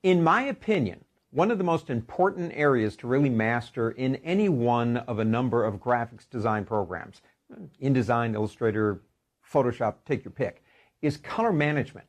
In my opinion, one of the most important areas to really master in any one of a number of graphics design programs, InDesign, Illustrator, Photoshop, take your pick, is color management.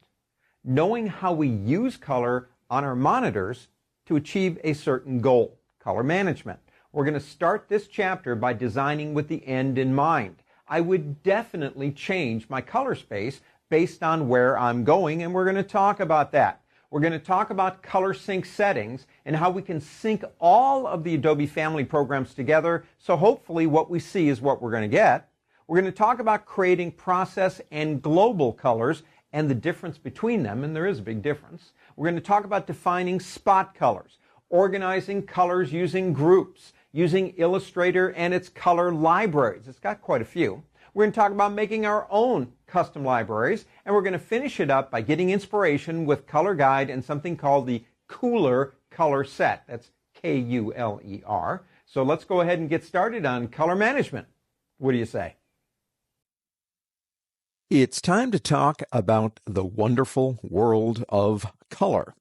Knowing how we use color on our monitors to achieve a certain goal, color management. We're going to start this chapter by designing with the end in mind. I would definitely change my color space based on where I'm going, and we're going to talk about that. We're going to talk about color sync settings and how we can sync all of the Adobe family programs together, so hopefully what we see is what we're going to get. We're going to talk about creating process and global colors and the difference between them, and there is a big difference. We're going to talk about defining spot colors, organizing colors using groups, using Illustrator and its color libraries. It's got quite a few. We're going to talk about making our own custom libraries, and we're going to finish it up by getting inspiration with Color Guide and something called the Cooler Color Set. That's K-U-L-E-R. So let's go ahead and get started on color management. What do you say? It's time to talk about the wonderful world of color.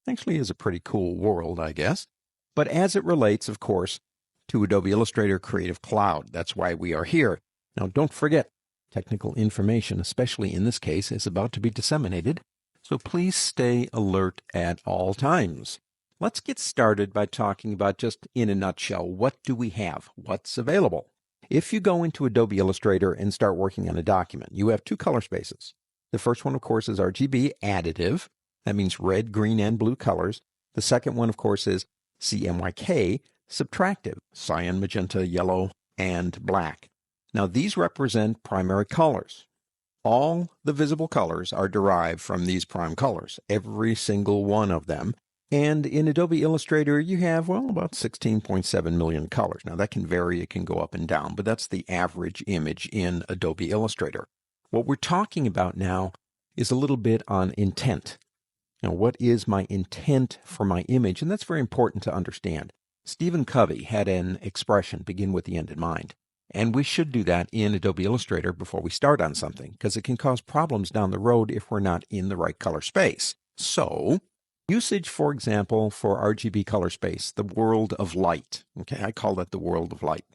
Actually is a pretty cool world, I guess. But as it relates, of course, to Adobe Illustrator Creative Cloud. That's why we are here. Now, don't forget, technical information, especially in this case, is about to be disseminated, so please stay alert at all times. Let's get started by talking about, just in a nutshell, what do we have? What's available? If you go into Adobe Illustrator and start working on a document, you have two color spaces. The first one, of course, is RGB, additive. That means red, green, and blue colors. The second one, of course, is CMYK, subtractive, cyan, magenta, yellow, and black. Now, these represent primary colors. All the visible colors are derived from these prime colors, every single one of them. And in Adobe Illustrator, you have, well, about 16.7 million colors. Now, that can vary. It can go up and down, but that's the average image in Adobe Illustrator. What we're talking about now is a little bit on intent. Now, what is my intent for my image? And that's very important to understand. Stephen Covey had an expression, begin with the end in mind. And we should do that in Adobe Illustrator before we start on something, because it can cause problems down the road if we're not in the right color space. So, usage, for example, for RGB color space, the world of light. Okay, I call that the world of light.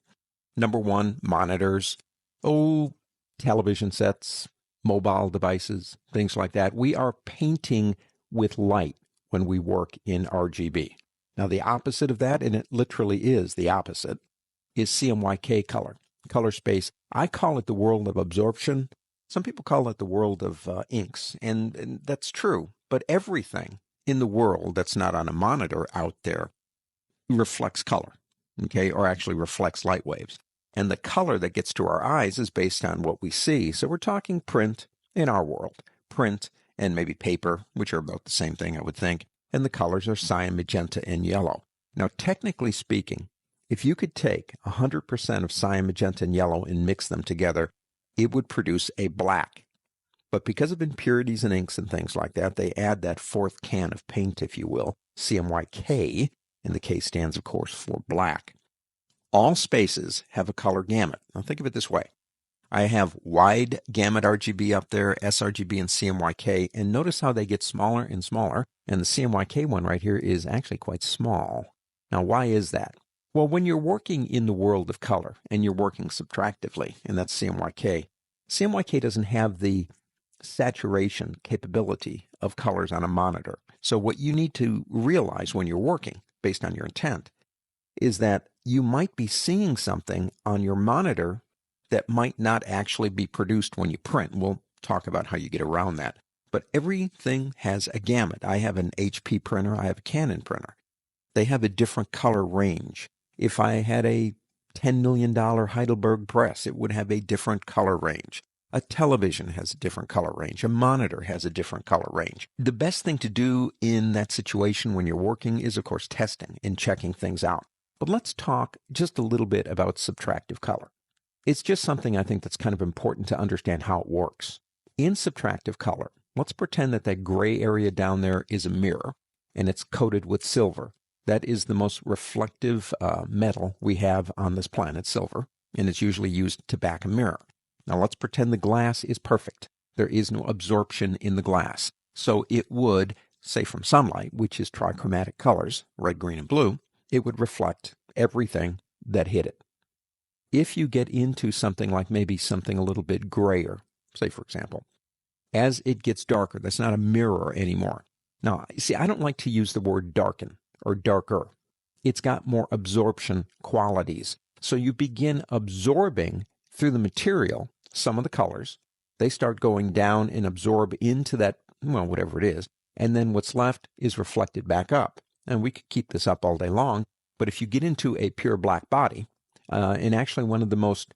Number one, monitors, television sets, mobile devices, things like that. We are painting with light when we work in RGB. Now, the opposite of that, and it literally is the opposite, is CMYK color space. I call it the world of absorption. Some people call it the world of inks, and that's true. But everything in the world that's not on a monitor out there reflects color, okay, or actually reflects light waves. And the color that gets to our eyes is based on what we see. So we're talking print in our world, print and maybe paper, which are about the same thing, I would think. And the colors are cyan, magenta, and yellow. Now, technically speaking, if you could take 100% of cyan, magenta, and yellow and mix them together, it would produce a black. But because of impurities in inks and things like that, they add that fourth can of paint, if you will, CMYK, and the K stands, of course, for black. All spaces have a color gamut. Now, think of it this way. I have wide gamut RGB up there, sRGB and CMYK, and notice how they get smaller and smaller, and the CMYK one right here is actually quite small. Now, why is that? Well, when you're working in the world of color and you're working subtractively, and that's CMYK, CMYK doesn't have the saturation capability of colors on a monitor. So what you need to realize when you're working, based on your intent, is that you might be seeing something on your monitor that might not actually be produced when you print. We'll talk about how you get around that. But everything has a gamut. I have an HP printer. I have a Canon printer. They have a different color range. If I had a $10 million Heidelberg press, it would have a different color range. A television has a different color range. A monitor has a different color range. The best thing to do in that situation when you're working is, of course, testing and checking things out. But let's talk just a little bit about subtractive color. It's just something I think that's kind of important to understand how it works. In subtractive color, let's pretend that that gray area down there is a mirror, and it's coated with silver. That is the most reflective metal we have on this planet, silver, and it's usually used to back a mirror. Now let's pretend the glass is perfect. There is no absorption in the glass, so it would say from sunlight, which is trichromatic colors, red, green, and blue, it would reflect everything that hit it. If you get into something like maybe something a little bit grayer, say for example, as it gets darker, that's not a mirror anymore. Now, see, I don't like to use the word darken or darker. It's got more absorption qualities. So you begin absorbing through the material some of the colors. They start going down and absorb into that, well, whatever it is. And then what's left is reflected back up. And we could keep this up all day long. But if you get into a pure black body, and actually one of the most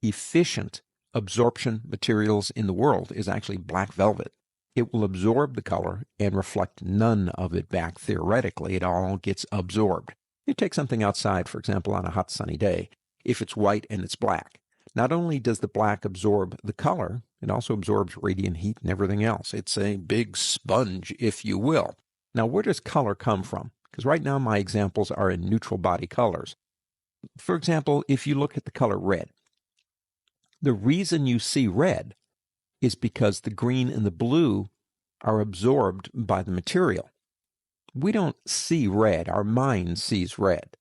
efficient absorption materials in the world is actually black velvet. It will absorb the color and reflect none of it back theoretically. It all gets absorbed. You take something outside, for example, on a hot sunny day. If it's white and it's black, not only does the black absorb the color, it also absorbs radiant heat and everything else. It's a big sponge, if you will. Now, where does color come from? Because right now my examples are in neutral body colors. For example, if you look at the color red, the reason you see red is because the green and the blue are absorbed by the material. We don't see red. Our mind sees red.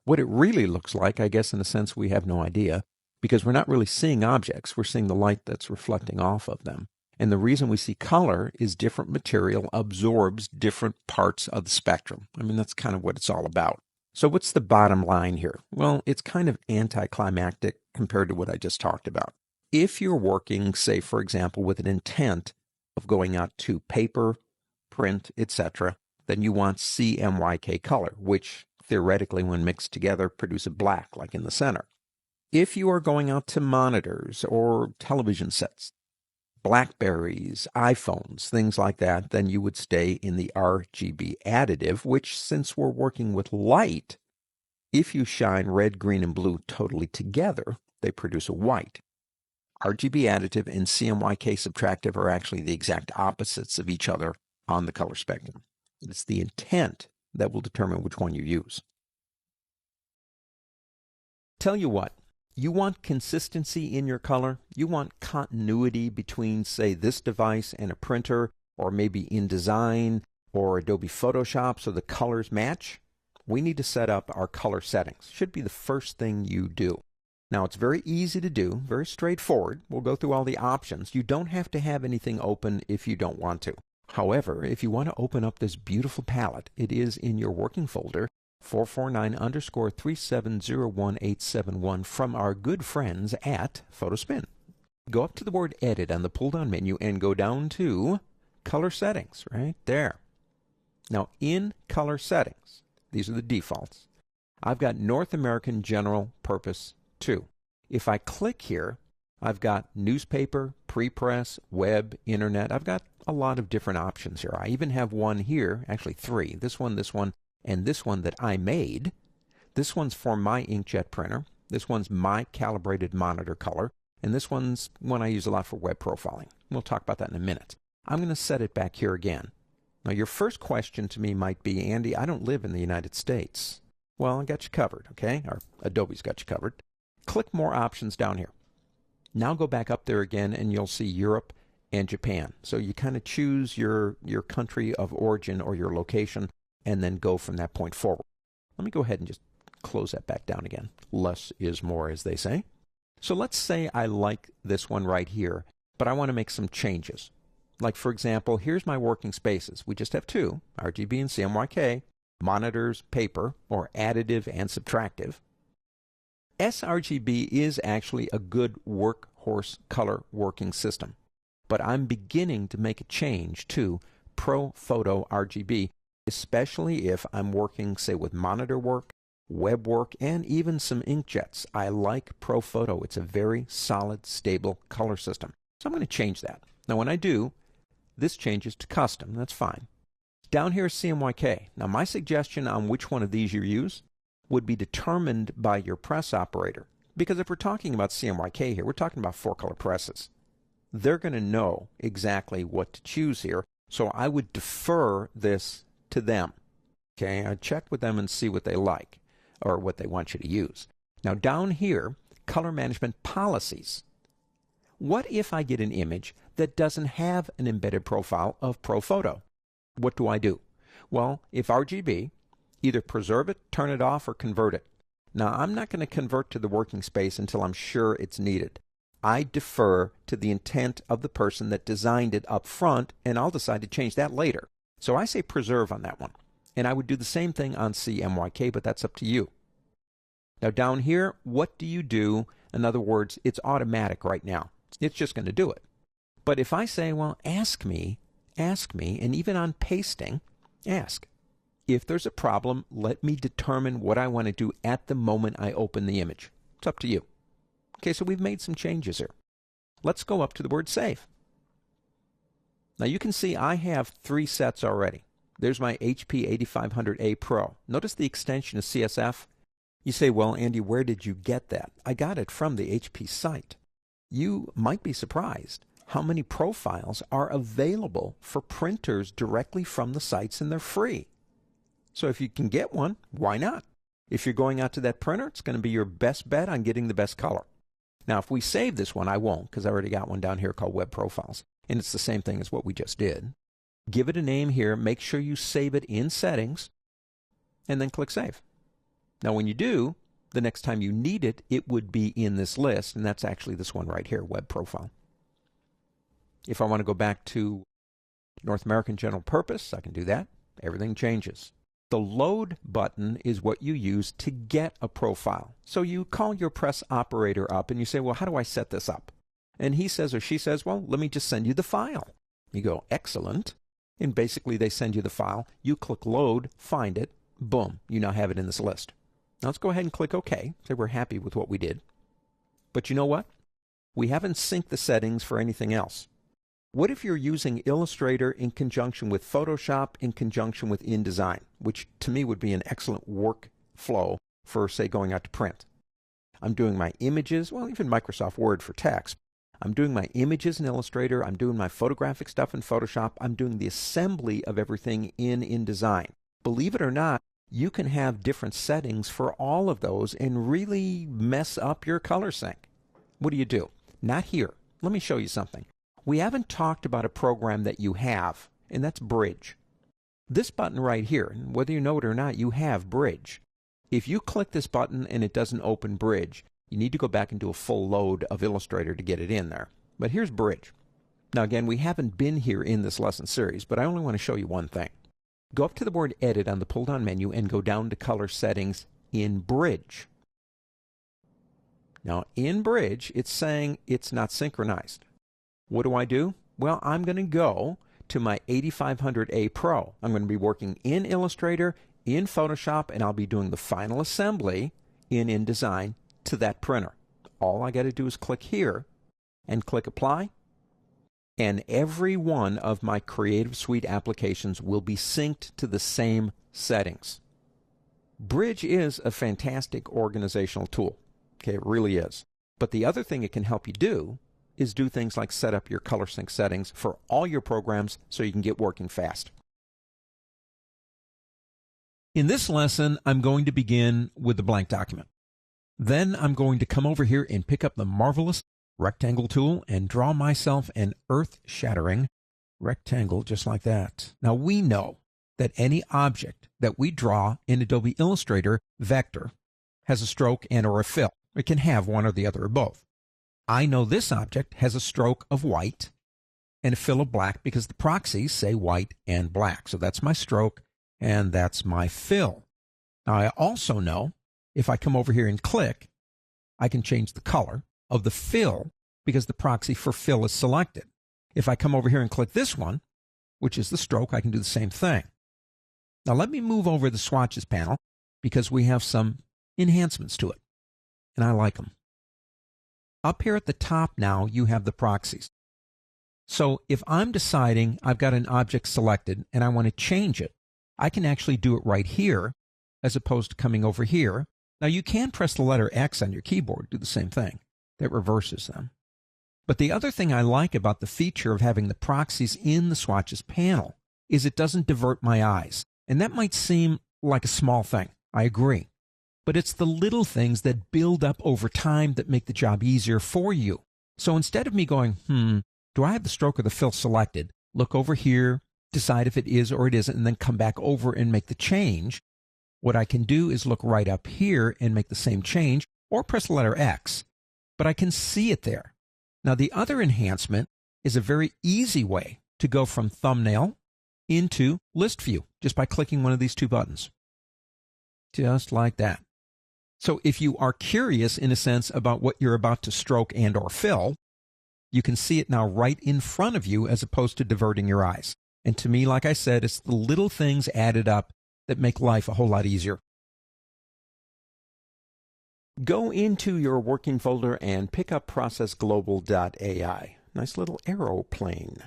What it really looks like, I guess in a sense we have no idea, because we're not really seeing objects. We're seeing the light that's reflecting off of them. And the reason we see color is different material absorbs different parts of the spectrum. I mean, that's kind of what it's all about. So what's the bottom line here? Well, it's kind of anticlimactic compared to what I just talked about. If you're working, say, for example, with an intent of going out to paper, print, etc., then you want CMYK color, which theoretically, when mixed together, produce a black, like in the center. If you are going out to monitors or television sets, Blackberries, iPhones, things like that, then you would stay in the RGB additive, which, since we're working with light, if you shine red, green, and blue totally together, they produce a white. RGB additive and CMYK subtractive are actually the exact opposites of each other on the color spectrum. It's the intent that will determine which one you use. Tell you what, you want consistency in your color? You want continuity between, say, this device and a printer, or maybe InDesign or Adobe Photoshop so the colors match? We need to set up our color settings. Should be the first thing you do. Now, it's very easy to do, very straightforward. We'll go through all the options. You don't have to have anything open if you don't want to. However, if you want to open up this beautiful palette, it is in your working folder, 449_3701871 from our good friends at Photospin. Go up to the word Edit on the pull-down menu and go down to Color Settings, right there. Now, in Color Settings, these are the defaults. I've got North American General Purpose 2. If I click here, I've got newspaper, prepress, web, internet. I've got a lot of different options here. I even have one here, actually three. This one, and this one that I made. This one's for my inkjet printer. This one's my calibrated monitor color. And this one's one I use a lot for web profiling. We'll talk about that in a minute. I'm going to set it back here again. Now, your first question to me might be, Andy, I don't live in the United States. Well, I got you covered, okay? Or Adobe's got you covered. Click More Options down here. Now go back up there again, and you'll see Europe and Japan. So you kind of choose your country of origin or your location, and then go from that point forward. Let me go ahead and just close that back down again. Less is more, as they say. So let's say I like this one right here, but I want to make some changes. Like, for example, here's my working spaces. We just have two, RGB and CMYK, monitors, paper, or additive and subtractive. sRGB is actually a good workhorse color working system, but I'm beginning to make a change to Pro Photo RGB, especially if I'm working, say, with monitor work, web work, and even some inkjets. I like Pro Photo. It's a very solid, stable color system. So I'm going to change that. Now, when I do, this changes to custom. That's fine. Down here is CMYK. Now, my suggestion on which one of these you use would be determined by your press operator. Because if we're talking about CMYK here, we're talking about 4-color presses. They're going to know exactly what to choose here. So I would defer this to them. Okay, I'd check with them and see what they like or what they want you to use. Now down here, color management policies. What if I get an image that doesn't have an embedded profile of Pro Photo? What do I do? Well, if RGB, either preserve it, turn it off, or convert it. Now, I'm not going to convert to the working space until I'm sure it's needed. I defer to the intent of the person that designed it up front, and I'll decide to change that later. So I say preserve on that one. And I would do the same thing on CMYK, but that's up to you. Now down here, what do you do? In other words, it's automatic right now. It's just going to do it. But if I say, well, ask me, and even on pasting, ask. If there's a problem, let me determine what I want to do at the moment I open the image. It's up to you. Okay, so we've made some changes here. Let's go up to the word save. Now you can see I have 3 sets already. There's my HP 8500A Pro. Notice the extension of CSF. You say, well, Andy, where did you get that? I got it from the HP site. You might be surprised how many profiles are available for printers directly from the sites, and they're free. So if you can get one, why not? If you're going out to that printer, it's going to be your best bet on getting the best color. Now, if we save this one, I won't, because I already got one down here called Web Profiles, and it's the same thing as what we just did. Give it a name here, make sure you save it in Settings, and then click Save. Now, when you do, the next time you need it, it would be in this list, and that's actually this one right here, Web Profile. If I want to go back to North American General Purpose, I can do that. Everything changes. The Load button is what you use to get a profile. So you call your press operator up and you say, well, how do I set this up? And he says or she says, well, let me just send you the file. You go, excellent. And basically they send you the file. You click Load, find it, boom, you now have it in this list. Now let's go ahead and click OK. Say we're happy with what we did. But you know what? We haven't synced the settings for anything else. What if you're using Illustrator in conjunction with Photoshop, in conjunction with InDesign, which to me would be an excellent workflow for, say, going out to print? I'm doing my images, well, even Microsoft Word for text. I'm doing my images in Illustrator. I'm doing my photographic stuff in Photoshop. I'm doing the assembly of everything in InDesign. Believe it or not, you can have different settings for all of those and really mess up your color sync. What do? Not here. Let me show you something. We haven't talked about a program that you have, and that's Bridge. This button right here, whether you know it or not, you have Bridge. If you click this button and it doesn't open Bridge, you need to go back and do a full load of Illustrator to get it in there. But here's Bridge. Now again, we haven't been here in this lesson series, but I only want to show you one thing. Go up to the word Edit on the pull-down menu and go down to Color Settings in Bridge. Now in Bridge, it's saying it's not synchronized. What do? Well, I'm going to go to my 8500A Pro. I'm going to be working in Illustrator, in Photoshop, and I'll be doing the final assembly in InDesign to that printer. All I got to do is click here and click Apply, and every one of my Creative Suite applications will be synced to the same settings. Bridge is a fantastic organizational tool. Okay, it really is. But the other thing it can help you do is do things like set up your color sync settings for all your programs so you can get working fast. In this lesson, I'm going to begin with the blank document. Then I'm going to come over here and pick up the marvelous rectangle tool and draw myself an earth-shattering rectangle just like that. Now we know that any object that we draw in Adobe Illustrator vector has a stroke and or a fill. It can have one or the other or both. I know this object has a stroke of white and a fill of black because the proxies say white and black. So that's my stroke and that's my fill. Now I also know if I come over here and click, I can change the color of the fill because the proxy for fill is selected. If I come over here and click this one, which is the stroke, I can do the same thing. Now let me move over the swatches panel because we have some enhancements to it, and I like them. Up here at the top now, you have the proxies. So if I'm deciding I've got an object selected and I want to change it, I can actually do it right here as opposed to coming over here. Now you can press the letter X on your keyboard, do the same thing. That reverses them. But the other thing I like about the feature of having the proxies in the swatches panel is it doesn't divert my eyes. And that might seem like a small thing. I agree. But it's the little things that build up over time that make the job easier for you. So instead of me going, do I have the stroke or the fill selected? Look over here, decide if it is or it isn't, and then come back over and make the change, what I can do is look right up here and make the same change, or press the letter X. But I can see it there. Now, the other enhancement is a very easy way to go from thumbnail into list view just by clicking one of these two buttons. Just like that. So if you are curious, in a sense, about what you're about to stroke and or fill, you can see it now right in front of you as opposed to diverting your eyes. And to me, like I said, it's the little things added up that make life a whole lot easier. Go into your working folder and pick up processglobal.ai. Nice little aeroplane.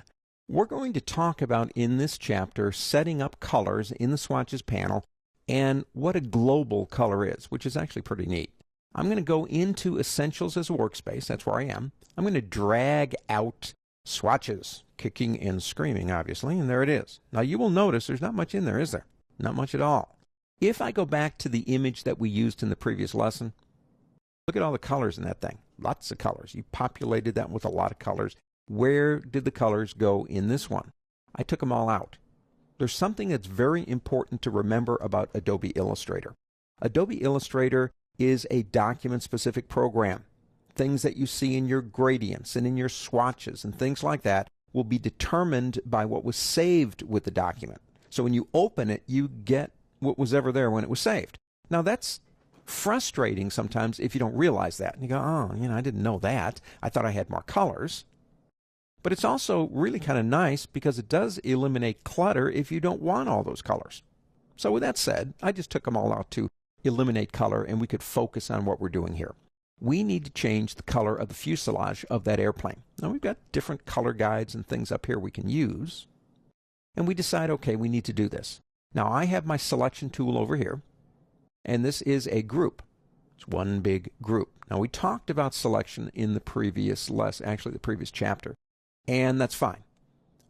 We're going to talk about in this chapter setting up colors in the swatches panel and what a global color is, which is actually pretty neat. I'm going to go into Essentials as a workspace. That's where I am. I'm going to drag out swatches, kicking and screaming, obviously, and there it is. Now, you will notice there's not much in there, is there? Not much at all. If I go back to the image that we used in the previous lesson, look at all the colors in that thing. Lots of colors. You populated that with a lot of colors. Where did the colors go in this one? I took them all out. There's something that's very important to remember about Adobe Illustrator. Adobe Illustrator is a document-specific program. Things that you see in your gradients and in your swatches and things like that will be determined by what was saved with the document. So when you open it, you get what was ever there when it was saved. Now, that's frustrating sometimes if you don't realize that. And you go, oh, I didn't know that. I thought I had more colors. But it's also really kind of nice because it does eliminate clutter if you don't want all those colors. So with that said, I just took them all out to eliminate color, and we could focus on what we're doing here. We need to change the color of the fuselage of that airplane. Now, we've got different color guides and things up here we can use. And we decide, okay, we need to do this. Now, I have my selection tool over here, and this is a group. It's one big group. Now, we talked about selection in the previous lesson, actually the previous chapter, and that's fine.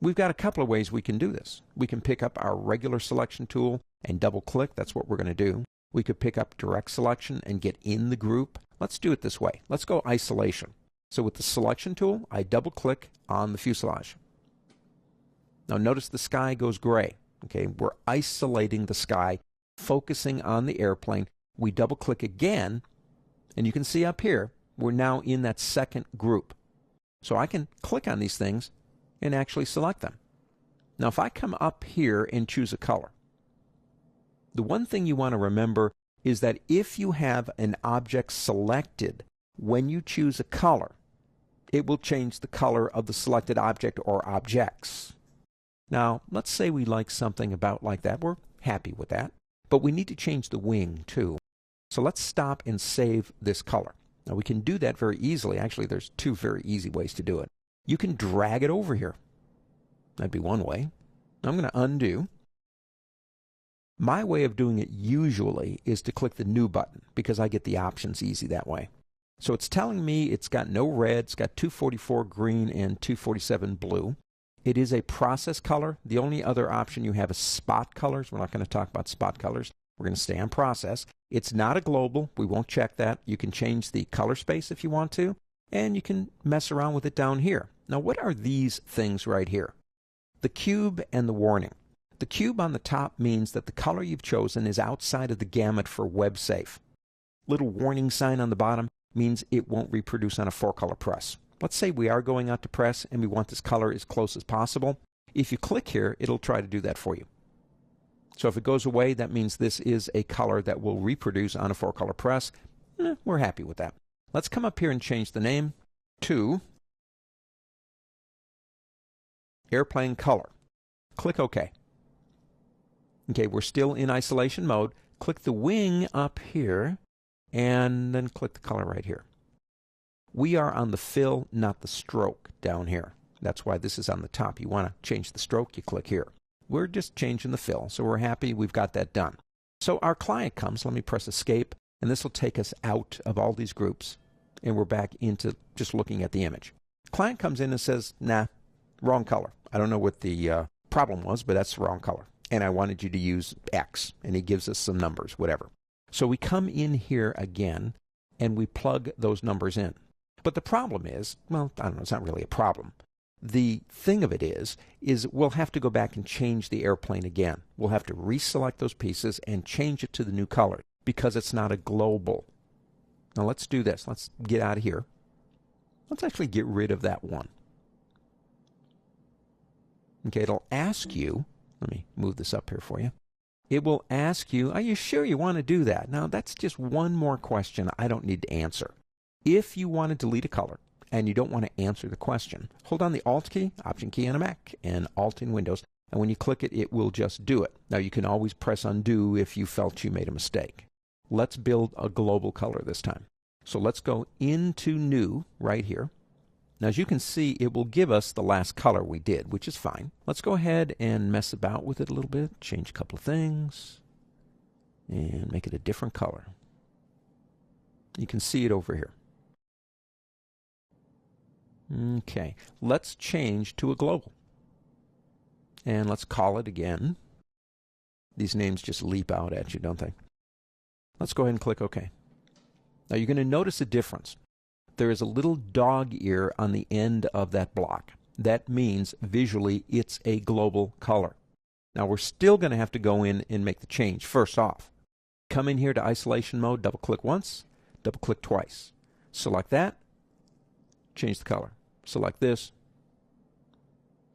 We've got a couple of ways we can do this. We can pick up our regular selection tool and double-click. That's what we're going to do. We could pick up direct selection and get in the group. Let's do it this way. Let's go isolation. So with the selection tool, I double-click on the fuselage. Now notice the sky goes gray. Okay, we're isolating the sky, focusing on the airplane. We double-click again, and you can see up here, we're now in that second group. So I can click on these things and actually select them. Now if I come up here and choose a color, the one thing you want to remember is that if you have an object selected, when you choose a color, it will change the color of the selected object or objects. Now, let's say we like something about like that. We're happy with that. But we need to change the wing too. So let's stop and save this color. Now we can do that very easily. Actually, there's two very easy ways to do it. You can drag it over here. That'd be one way. I'm going to undo. My way of doing it usually is to click the New button because I get the options easy that way. So it's telling me it's got no red, it's got 244 green and 247 blue. It is a process color. The only other option you have is spot colors. We're not going to talk about spot colors. We're going to stay on process. It's not a global. We won't check that. You can change the color space if you want to, and you can mess around with it down here. Now, what are these things right here? The cube and the warning. The cube on the top means that the color you've chosen is outside of the gamut for web safe. Little warning sign on the bottom means it won't reproduce on a 4-color press. Let's say we are going out to press and we want this color as close as possible. If you click here, it'll try to do that for you. So if it goes away, that means this is a color that will reproduce on a 4-color press. We're happy with that. Let's come up here and change the name to Airplane Color. Click OK. Okay, we're still in isolation mode. Click the wing up here, and then click the color right here. We are on the fill, not the stroke down here. That's why this is on the top. You want to change the stroke, you click here. We're just changing the fill, so we're happy we've got that done. So our client comes. Let me press Escape, and this will take us out of all these groups, and we're back into just looking at the image. Client comes in and says, nah, wrong color. I don't know what the problem was, but that's the wrong color. And I wanted you to use X, and he gives us some numbers, whatever. So we come in here again, and we plug those numbers in. But the problem is, well, I don't know, it's not really a problem. The thing of it is we'll have to go back and change the airplane again. We'll have to reselect those pieces and change it to the new color because it's not a global. Now let's do this. Let's get out of here. Let's actually get rid of that one. Okay, it'll ask you, let me move this up here for you. It will ask you, are you sure you want to do that? Now that's just one more question I don't need to answer. If you want to delete a color and you don't want to answer the question, hold on the Alt key, Option key on a Mac, and Alt in Windows, and when you click it, it will just do it. Now you can always press undo if you felt you made a mistake. Let's build a global color this time. So let's go into New right here. Now as you can see, it will give us the last color we did, which is fine. Let's go ahead and mess about with it a little bit, change a couple of things, and make it a different color. You can see it over here. Okay, let's change to a global. And let's call it again. These names just leap out at you, don't they? Let's go ahead and click OK. Now you're going to notice a difference. There is a little dog ear on the end of that block. That means visually it's a global color. Now we're still going to have to go in and make the change. First off, come in here to isolation mode, double click once, double click twice. Select that, change the color. Select this.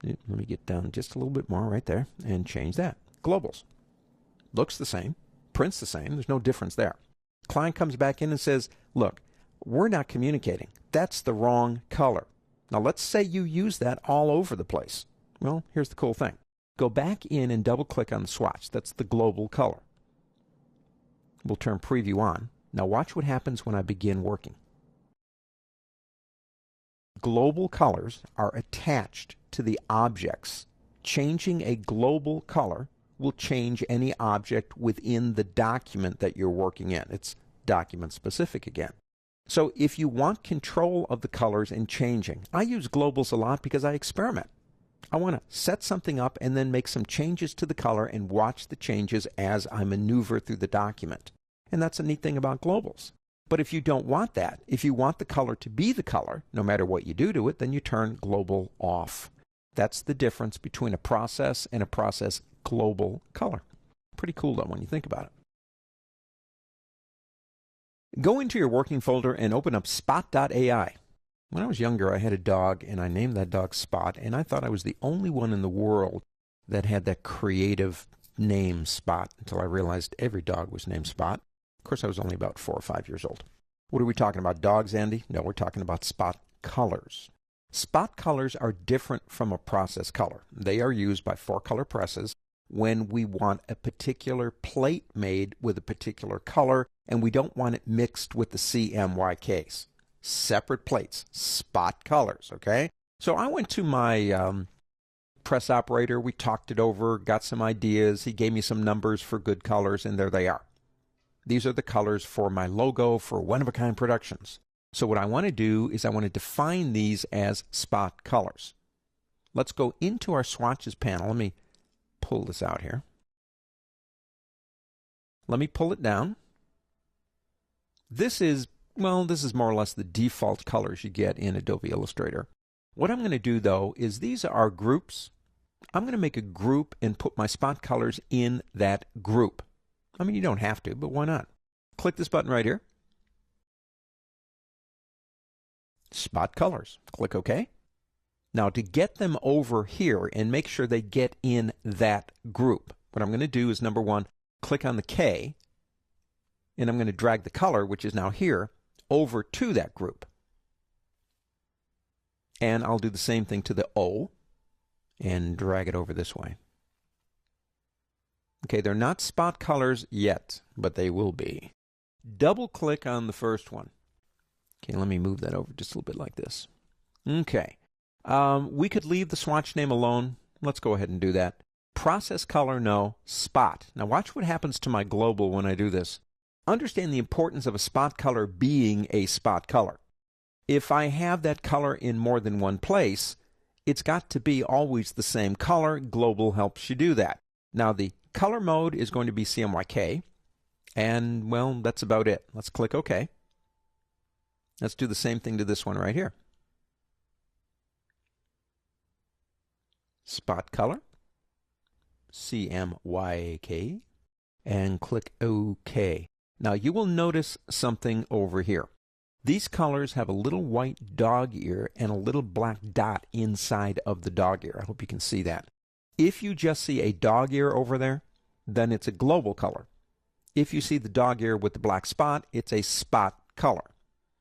Let me get down just a little bit more right there and change that. Globals. Looks the same, prints the same, there's no difference there. Client comes back in and says, look, we're not communicating. That's the wrong color. Now let's say you use that all over the place. Well, here's the cool thing. Go back in and double click on the swatch. That's the global color. We'll turn preview on. Now watch what happens when I begin working. Global colors are attached to the objects. Changing a global color will change any object within the document that you're working in. It's document specific again. So if you want control of the colors and changing, I use globals a lot because I experiment. I want to set something up and then make some changes to the color and watch the changes as I maneuver through the document. And that's a neat thing about globals. But if you don't want that, if you want the color to be the color, no matter what you do to it, then you turn global off. That's the difference between a process and a process global color. Pretty cool though when you think about it. Go into your working folder and open up Spot.ai. When I was younger, I had a dog, and I named that dog Spot, and I thought I was the only one in the world that had that creative name Spot until I realized every dog was named Spot. Of course, I was only about 4 or 5 years old. What are we talking about, dogs, Andy? No, we're talking about spot colors. Spot colors are different from a process color. They are used by 4-color presses when we want a particular plate made with a particular color, and we don't want it mixed with the CMYKs. Separate plates, spot colors, okay? So I went to my press operator, we talked it over, got some ideas, he gave me some numbers for good colors, and there they are. These are the colors for my logo for One-of-a-Kind Productions. So what I want to do is I want to define these as spot colors. Let's go into our swatches panel. Let me pull this out here. Let me pull it down. This is more or less the default colors you get in Adobe Illustrator. What I'm going to do though is these are groups. I'm going to make a group and put my spot colors in that group. I mean, you don't have to, but why not? Click this button right here. Spot colors. Click OK. Now to get them over here and make sure they get in that group, what I'm going to do is number one, click on the K, and I'm going to drag the color, which is now here, over to that group. And I'll do the same thing to the O and drag it over this way. Okay, they're not spot colors yet, but they will be. Double click on the first one. Okay, let me move that over just a little bit like this. Okay, we could leave the swatch name alone. Let's go ahead and do that. Process color, no. Spot. Now watch what happens to my global when I do this. Understand the importance of a spot color being a spot color. If I have that color in more than one place, it's got to be always the same color. Global helps you do that. Now the color mode is going to be CMYK, and well, that's about it. Let's click OK. Let's do the same thing to this one right here. spot color, CMYK, and click OK. Now you will notice something over here. These colors have a little white dog ear and a little black dot inside of the dog ear. I hope you can see that. If you just see a dog ear over there, then it's a global color. If you see the dog ear with the black spot, it's a spot color.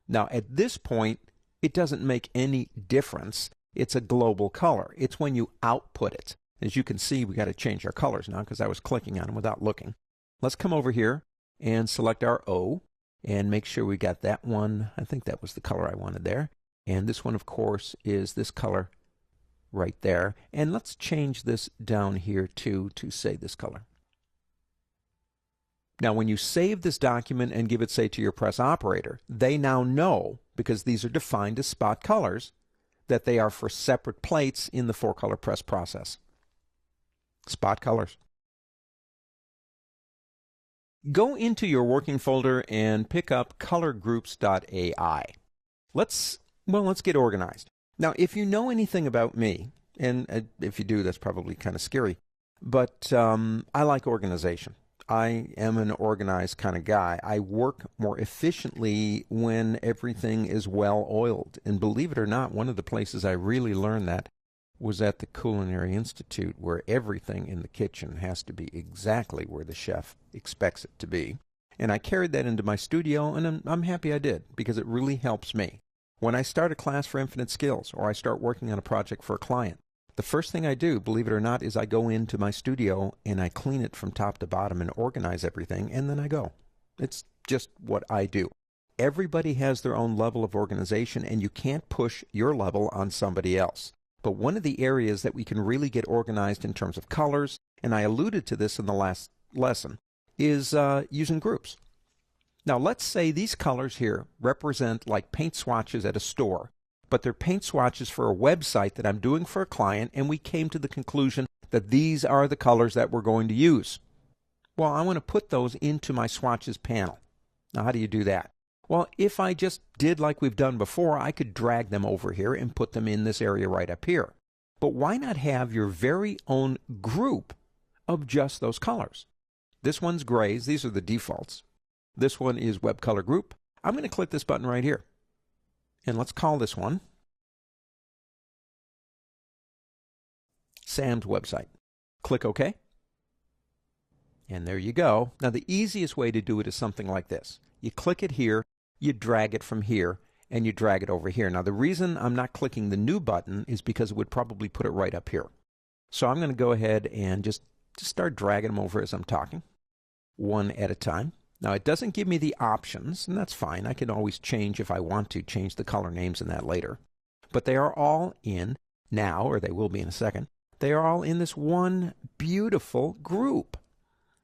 Now at this point, it doesn't make any difference. It's a global color. It's when you output it. As you can see, we got to change our colors now because I was clicking on them without looking. Let's come over here and select our O and make sure we got that one. I think that was the color I wanted there. And this one, of course, is this color right there. And let's change this down here too to say this color. Now, when you save this document and give it, say, to your press operator, they now know, because these are defined as spot colors, that they are for separate plates in the 4-color press process. Spot colors. Go into your working folder and pick up colorgroups.ai. Let's get organized. Now, if you know anything about me, and if you do, that's probably kind of scary, but I like organization. I am an organized kind of guy. I work more efficiently when everything is well oiled. And believe it or not, one of the places I really learned that was at the Culinary Institute, where everything in the kitchen has to be exactly where the chef expects it to be. And I carried that into my studio, and I'm happy I did, because it really helps me. When I start a class for Infinite Skills, or I start working on a project for a client, the first thing I do, believe it or not, is I go into my studio and I clean it from top to bottom and organize everything, and then I go. It's just what I do. Everybody has their own level of organization, and you can't push your level on somebody else. But one of the areas that we can really get organized in terms of colors, and I alluded to this in the last lesson, is using groups. Now let's say these colors here represent like paint swatches at a store, but they're paint swatches for a website that I'm doing for a client, and we came to the conclusion that these are the colors that we're going to use. Well, I want to put those into my swatches panel. Now, how do you do that? Well, if I just did like we've done before, I could drag them over here and put them in this area right up here. But why not have your very own group of just those colors? This one's grays. These are the defaults. This one is Web Color Group. I'm going to click this button right here. And let's call this one Sam's Website. Click OK. And there you go. Now the easiest way to do it is something like this. You click it here, you drag it from here, and you drag it over here. Now the reason I'm not clicking the new button is because it would probably put it right up here. So I'm going to go ahead and just start dragging them over as I'm talking, one at a time. Now it doesn't give me the options, and that's fine. I can always change, if I want to, change the color names in that later. But they are all in now, or they will be in a second. They are all in this one beautiful group.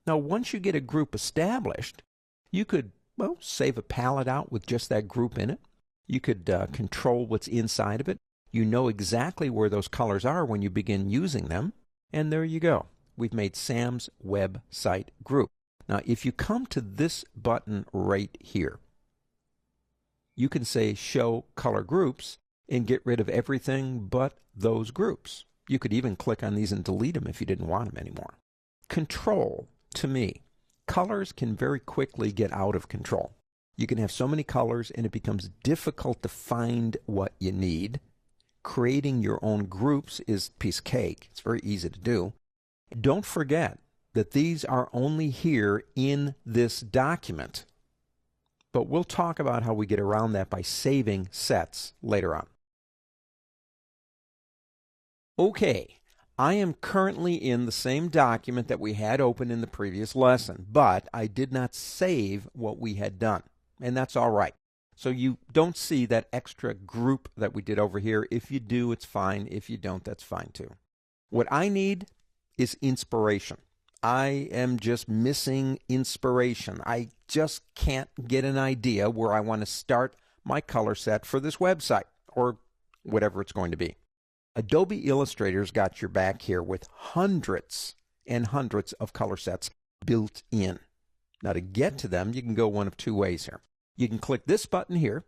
Now once you get a group established, you could, well, save a palette out with just that group in it. You could control what's inside of it. You know exactly where those colors are when you begin using them. And there you go. We've made Sam's Website Group. Now, if you come to this button right here, you can say Show Color Groups and get rid of everything but those groups. You could even click on these and delete them if you didn't want them anymore. Control, to me, colors can very quickly get out of control. You can have so many colors and it becomes difficult to find what you need. Creating your own groups is a piece of cake. It's very easy to do. Don't forget that these are only here in this document. But we'll talk about how we get around that by saving sets later on. Okay, I am currently in the same document that we had open in the previous lesson, but I did not save what we had done, and that's all right. So you don't see that extra group that we did over here. If you do, it's fine. If you don't, that's fine too. What I need is inspiration. I am just missing inspiration. I just can't get an idea where I want to start my color set for this website or whatever it's going to be. Adobe Illustrator's got your back here with hundreds and hundreds of color sets built in. Now to get to them, you can go one of two ways here. You can click this button here,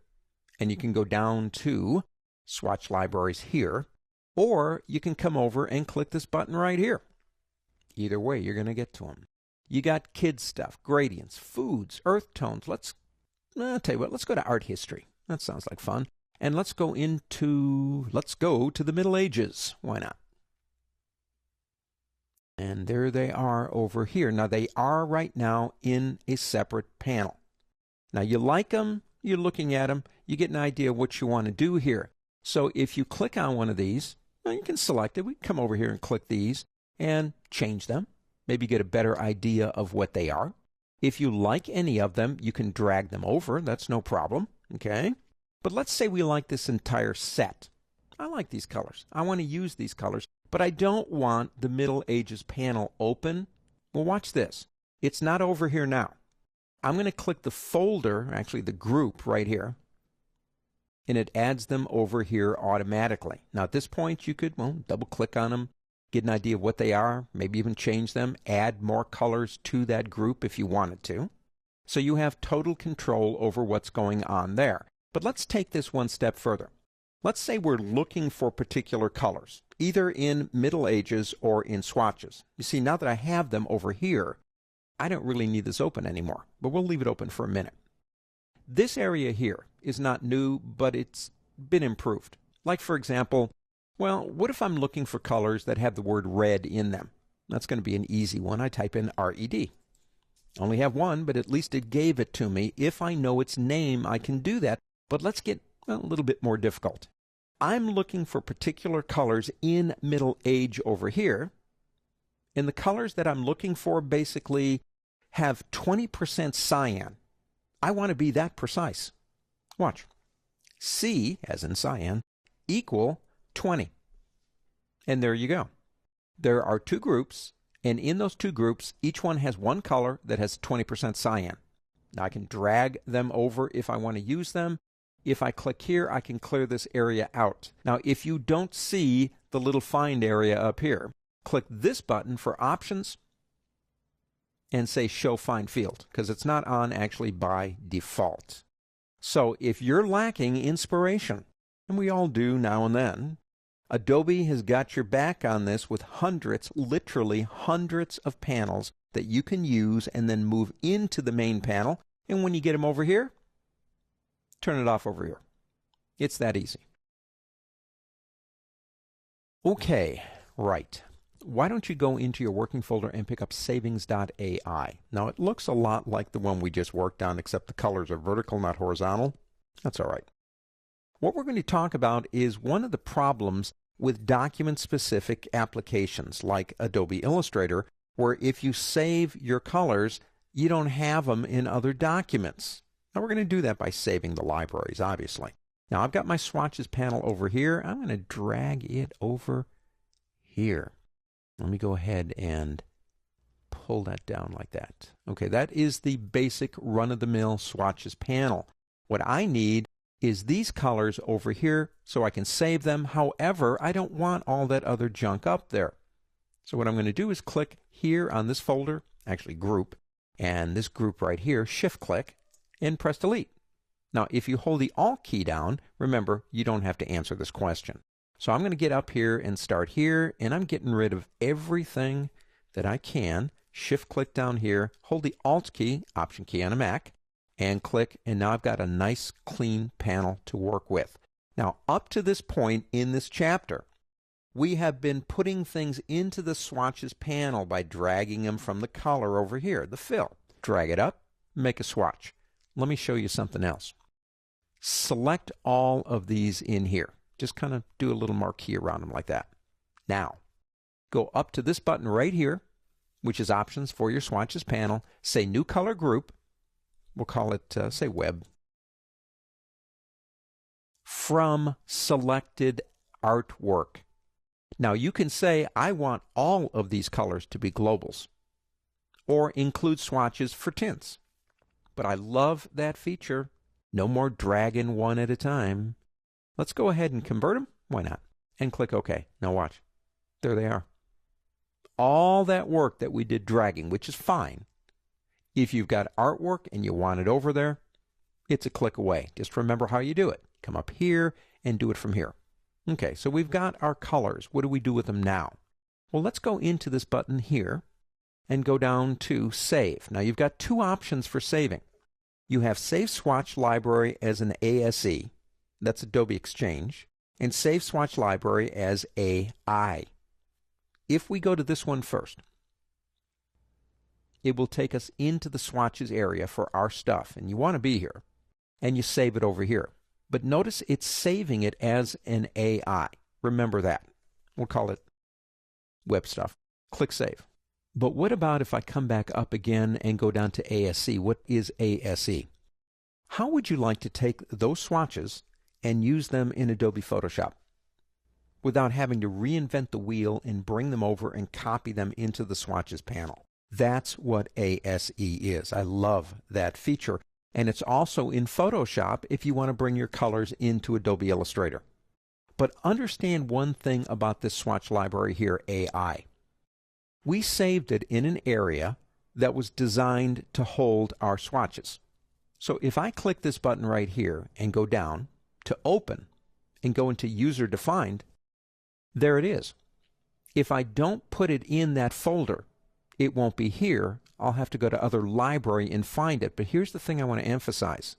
and you can go down to Swatch Libraries here, Or you can come over and click this button right here. Either way, you're going to get to them. You got kids stuff, gradients, foods, earth tones. I'll tell you what, let's go to art history. That sounds like fun. And let's go to the Middle Ages. Why not? And there they are over here. Now, they are right now in a separate panel. Now, you like them, you're looking at them, you get an idea of what you want to do here. So if you click on one of these, well, you can select it. We can come over here and click these and change them. Maybe get a better idea of what they are. If you like any of them, you can drag them over. That's no problem. Okay? But let's say we like this entire set. I like these colors. I want to use these colors, but I don't want the Middle Ages panel open. Well, watch this. It's not over here now. I'm going to click the folder, actually the group right here, and it adds them over here automatically. Now, at this point, you could, double-click on them, get an idea of what they are, maybe even change them, add more colors to that group if you wanted to. So you have total control over what's going on there. But let's take this one step further. Let's say we're looking for particular colors, either in Middle Ages or in swatches. You see, now that I have them over here, I don't really need this open anymore, but we'll leave it open for a minute. This area here is not new, but it's been improved. Like, for example, well, what if I'm looking for colors that have the word red in them? That's going to be an easy one. I type in RED. Only have one, but at least it gave it to me. If I know its name, I can do that. But let's get a little bit more difficult. I'm looking for particular colors in Middle Age over here, and the colors that I'm looking for basically have 20% cyan. I want to be that precise. Watch. C, as in cyan, equal 20. And there you go. There are two groups, and in those two groups, each one has one color that has 20% cyan. Now I can drag them over if I want to use them. If I click here, I can clear this area out. Now, if you don't see the little find area up here, click this button for options and say Show Find Field, because it's not on actually by default. So if you're lacking inspiration, and we all do now and then, Adobe has got your back on this with hundreds, literally hundreds of panels that you can use and then move into the main panel. And when you get them over here, turn it off over here. It's that easy. Okay, right. Why don't you go into your working folder and pick up savings.ai. Now, it looks a lot like the one we just worked on, except the colors are vertical, not horizontal. That's all right. What we're going to talk about is one of the problems with document-specific applications like Adobe Illustrator, where if you save your colors, you don't have them in other documents. Now, we're going to do that by saving the libraries, obviously. Now, I've got my swatches panel over here. I'm going to drag it over here. Let me go ahead and pull that down like that. Okay, that is the basic run-of-the-mill swatches panel. What I need is these colors over here so I can save them. However, I don't want all that other junk up there. So what I'm going to do is click here on this folder, actually group, and this group right here, shift-click, and press delete. Now, if you hold the Alt key down, remember, you don't have to answer this question. So I'm going to get up here and start here, and I'm getting rid of everything that I can. Shift-click down here, hold the Alt key, Option key on a Mac, and click, and now I've got a nice, clean panel to work with. Now, up to this point in this chapter, we have been putting things into the swatches panel by dragging them from the color over here, the fill. Drag it up, make a swatch. Let me show you something else. Select all of these in here. Just kind of do a little marquee around them like that. Now, go up to this button right here, which is options for your swatches panel. Say new color group. We'll call it, say, web. From selected artwork. Now, you can say, I want all of these colors to be globals, or include swatches for tints. But I love that feature. No more dragging one at a time. Let's go ahead and convert them. Why not? And click OK. Now watch. There they are. All that work that we did dragging, which is fine. If you've got artwork and you want it over there, it's a click away. Just remember how you do it. Come up here and do it from here. Okay, so we've got our colors. What do we do with them now? Well, let's go into this button here and go down to Save. Now, you've got two options for saving. You have Save Swatch Library as an ASE, that's Adobe Exchange, and Save Swatch Library as AI. If we go to this one first, it will take us into the swatches area for our stuff, and you want to be here, and you save it over here. But notice it's saving it as an AI. Remember that. We'll call it web stuff. Click Save. But what about if I come back up again and go down to ASE? What is ASE? How would you like to take those swatches and use them in Adobe Photoshop without having to reinvent the wheel and bring them over and copy them into the swatches panel? That's what ASE is. I love that feature. And it's also in Photoshop if you want to bring your colors into Adobe Illustrator. But understand one thing about this swatch library here, AI. We saved it in an area that was designed to hold our swatches. So if I click this button right here and go down to Open and go into User Defined, there it is. If I don't put it in that folder, it won't be here. I'll have to go to other library and find it. But here's the thing I want to emphasize.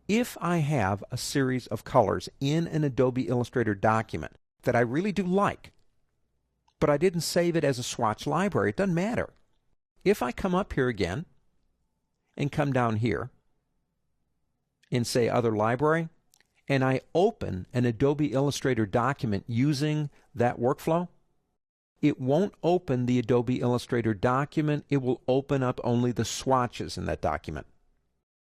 If I have a series of colors in an Adobe Illustrator document that I really do like, but I didn't save it as a swatch library, it doesn't matter. If I come up here again and come down here and say Other Library, and I open an Adobe Illustrator document using that workflow, it won't open the Adobe Illustrator document. It will open up only the swatches in that document.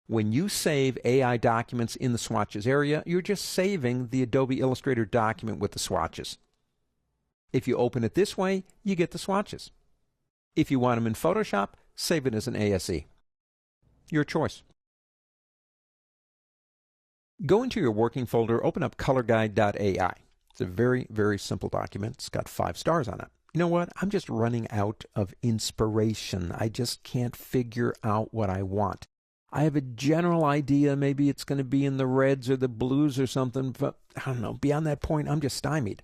When you save AI documents in the swatches area, you're just saving the Adobe Illustrator document with the swatches. If you open it this way, you get the swatches. If you want them in Photoshop, save it as an ASE. Your choice. Go into your working folder, open up colorguide.ai. It's a very, very simple document. It's got 5 stars on it. You know what? I'm just running out of inspiration. I just can't figure out what I want. I have a general idea. Maybe it's going to be in the reds or the blues or something, but I don't know. Beyond that point, I'm just stymied.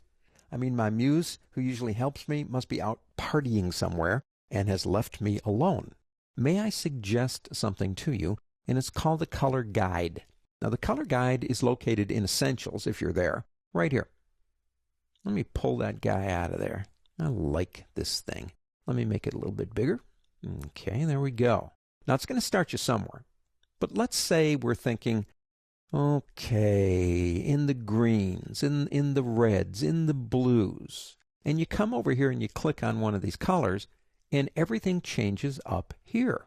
I mean, my muse, who usually helps me, must be out partying somewhere and has left me alone. May I suggest something to you? And it's called the Color Guide. Now, the Color Guide is located in Essentials, if you're there, right here. Let me pull that guy out of there. I like this thing. Let me make it a little bit bigger. Okay, there we go. Now, it's going to start you somewhere. But let's say we're thinking, okay, in the greens, in the reds, in the blues. And you come over here and you click on one of these colors, and everything changes up here.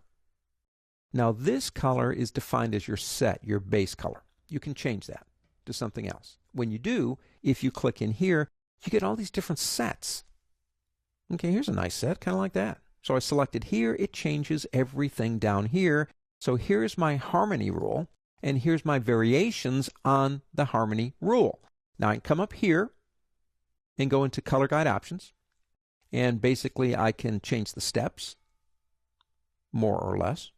Now, this color is defined as your set, your base color. You can change that to something else. When you do, if you click in here, you get all these different sets. Okay, here's a nice set, kind of like that. So I selected here, it changes everything down here. So here's my harmony rule, and here's my variations on the harmony rule. Now I can come up here and go into Color Guide Options, and basically I can change the steps, more or less,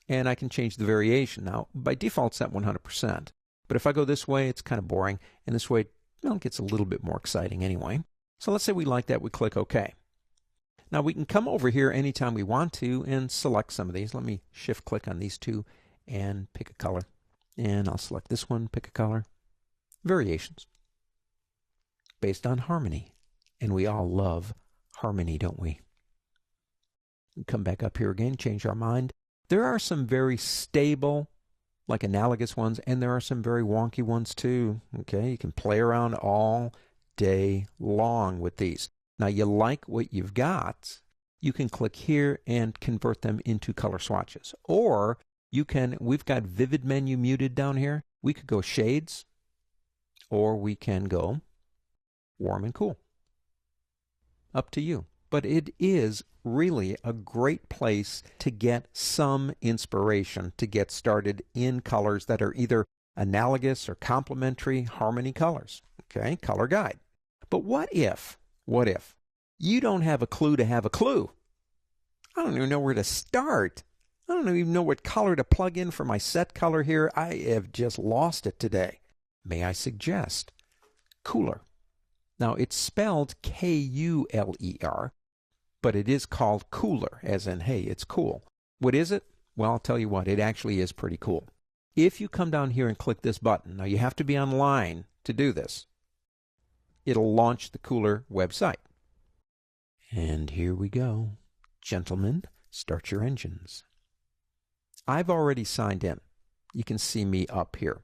and I can change the variation. Now, by default, it's at 100%, but if I go this way, it's kind of boring, and this way, well, it gets a little bit more exciting anyway. So let's say we like that, we click OK. Now we can come over here anytime we want to and select some of these. Let me shift click on these two and pick a color. And I'll select this one, pick a color. Variations. Based on harmony. And we all love harmony, don't we? Come back up here again, change our mind. There are some very stable, like analogous ones, and there are some very wonky ones too. Okay, you can play around all day long with these. Now, you like what you've got, you can click here and convert them into color swatches. Or you can, we've got vivid menu muted down here. We could go shades, or we can go warm and cool. Up to you. But it is really a great place to get some inspiration to get started in colors that are either analogous or complementary harmony colors. Okay, Color Guide. But what if you don't have a clue to have a clue? I don't even know where to start. I don't even know what color to plug in for my set color here. I have just lost it today. May I suggest Cooler. Now, it's spelled K-U-L-E-R, but it is called Cooler, as in, hey, it's cool. What is it? Well, I'll tell you what, it actually is pretty cool. If you come down here and click this button, now you have to be online to do this, it'll launch the Cooler website. And here we go. Gentlemen, start your engines. I've already signed in. You can see me up here.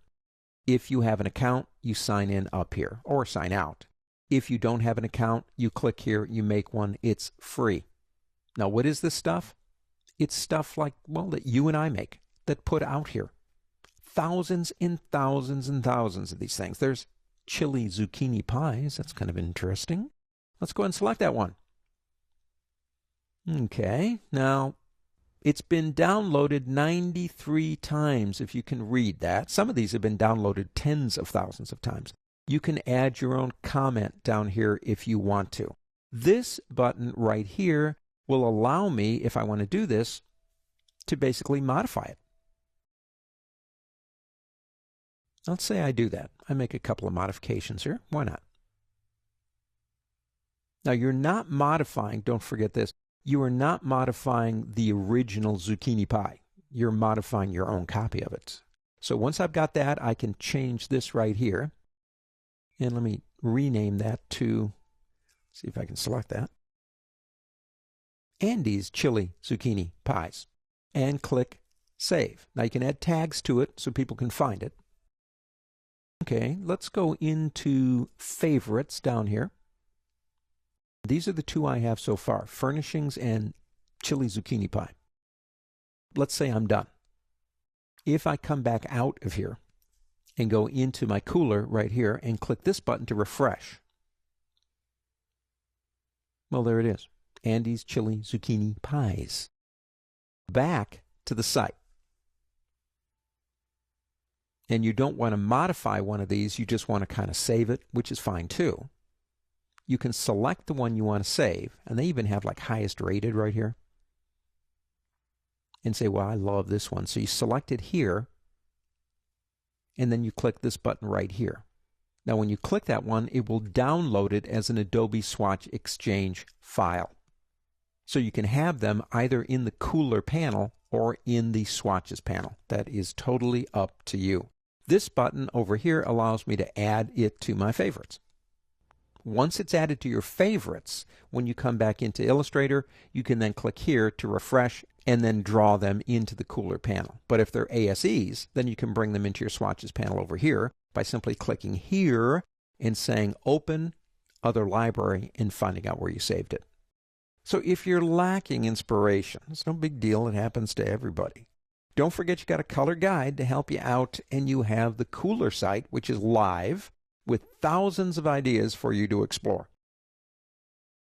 If you have an account, you sign in up here, or sign out. If you don't have an account, you click here, you make one. It's free. Now, what is this stuff? It's stuff like, well, that you and I make, that put out here. Thousands and thousands and thousands of these things. There's chili zucchini pies. That's kind of interesting. Let's go ahead and select that one. Okay, now it's been downloaded 93 times, if you can read that. Some of these have been downloaded tens of thousands of times. You can add your own comment down here if you want to. This button right here will allow me, if I want to do this, to basically modify it. Let's say I do that. I make a couple of modifications here. Why not? Now, you're not modifying, don't forget this, you are not modifying the original zucchini pie. You're modifying your own copy of it. So once I've got that, I can change this right here. And let me rename that to, see if I can select that, Andy's Chili Zucchini Pies. And click Save. Now you can add tags to it so people can find it. Okay, let's go into Favorites down here. These are the two I have so far, Furnishings and Chili Zucchini Pie. Let's say I'm done. If I come back out of here and go into my Cooler right here and click this button to refresh, well, there it is. Andy's Chili Zucchini Pies. Back to the site. And you don't want to modify one of these, you just want to kind of save it, which is fine too. You can select the one you want to save, and they even have like highest rated right here. And say, well, I love this one. So you select it here, and then you click this button right here. Now when you click that one, it will download it as an Adobe Swatch Exchange file. So you can have them either in the Cooler panel or in the Swatches panel. That is totally up to you. This button over here allows me to add it to my favorites. Once it's added to your favorites, when you come back into Illustrator, you can then click here to refresh and then draw them into the Cooler panel. But if they're ASEs, then you can bring them into your Swatches panel over here by simply clicking here and saying Open Other Library and finding out where you saved it. So if you're lacking inspiration, it's no big deal. It happens to everybody. Don't forget you got a color guide to help you out, and you have the Cooler site, which is live, with thousands of ideas for you to explore.